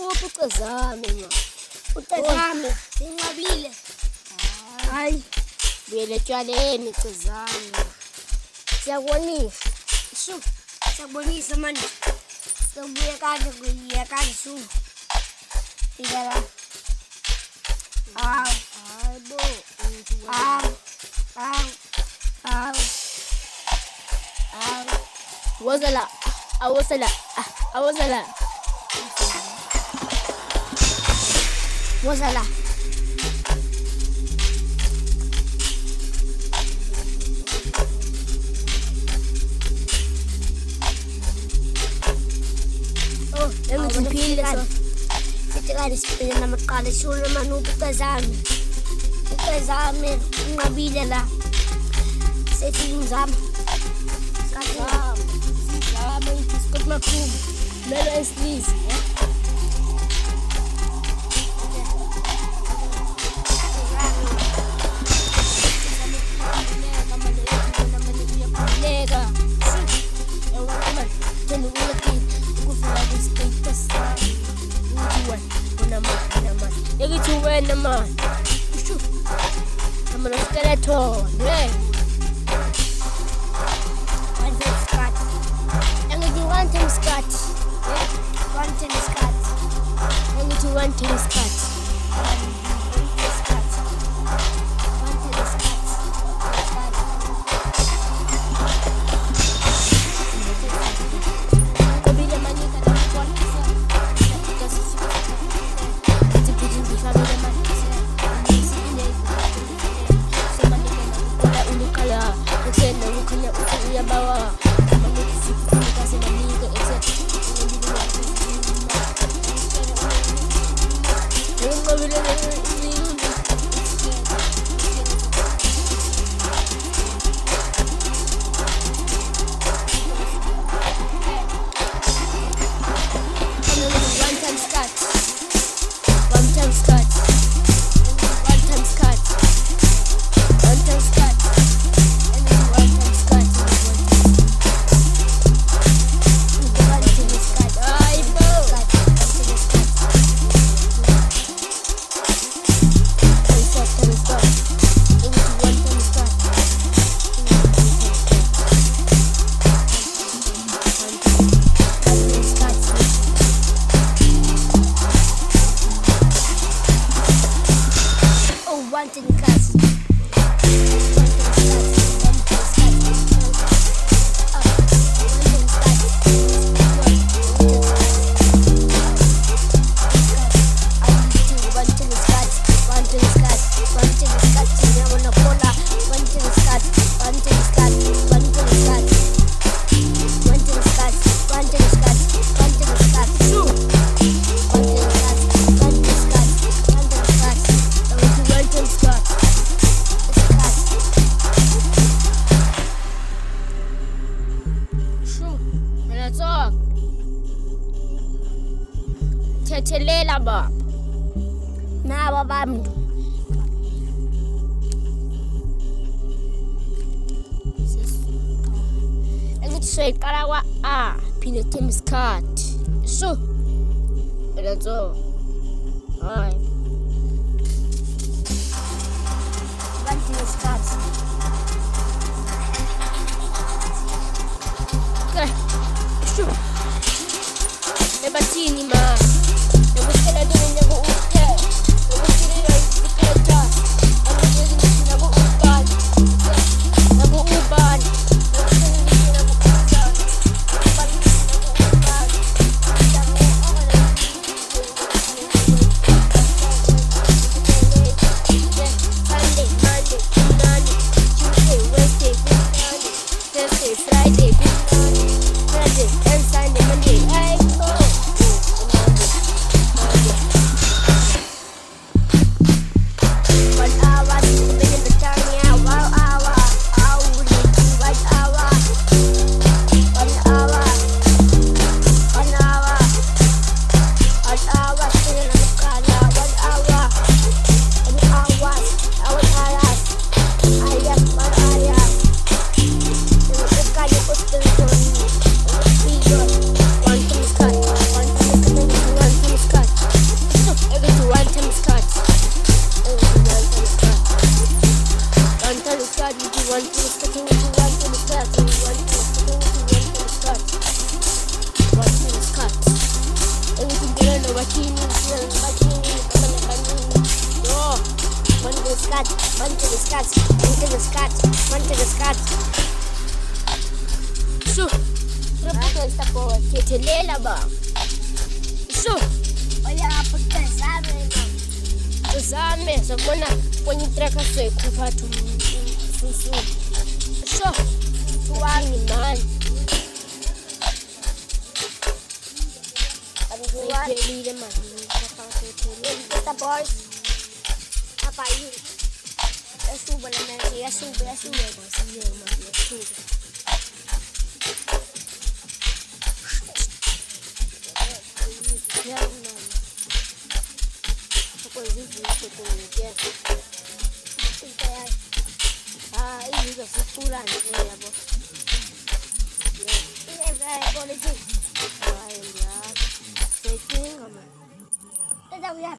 Kuphi ucezame ma? Ucezame sinqabile. Hayi. Buyele etshwaleni cezame. Siyakubonisa. Shu. Siyabonisa manje. Sibuye kanje kuyiya kanje shu. Idala. Hayibo. Wozala. Awosala. Awosala. Wozala. Oh, engiphile so. Sithi kanje siphile namaqala shule manuku ucezame. Ucezame unqabile la. Sethi ngizama. Zama isikoti makhulu. Lelo esilisi, wena man. I'm a skeleton. Hey. One time scat. I'm going to do one time scat. One time scat. I'm going to do one time scat. Thethelela baba. Naba bamntu. Engithi soyiqala kwa A, phinde themba isikhathi. So. That's all. Hayi. One time scat. Okay. So. Nebathini ma. Ngikusela nto njengo uthe. Ngikusela isikhathi. Angiyenza ngithi nabo ubani. Nabo ubani. Bikini, bikini, No. one to the skirt, one to the skirt, one to the skirt, one to the skirt. Su. Repito esta por Thethelela baba. Su. oya apotezame mama. Uzame sabona kwenye track asoyikhupha athi susu. So. Wani man. Ayiphelile manje. Esta boys. Apa yini? Yasuba la manje, yasuba. Siye manje yasuka. Yeah, man. Ukwenza izinto kunye. Esta ya. Izinto sicula nje yabo. Esta politics. Hayi ya. Sekinga man. Esta ya.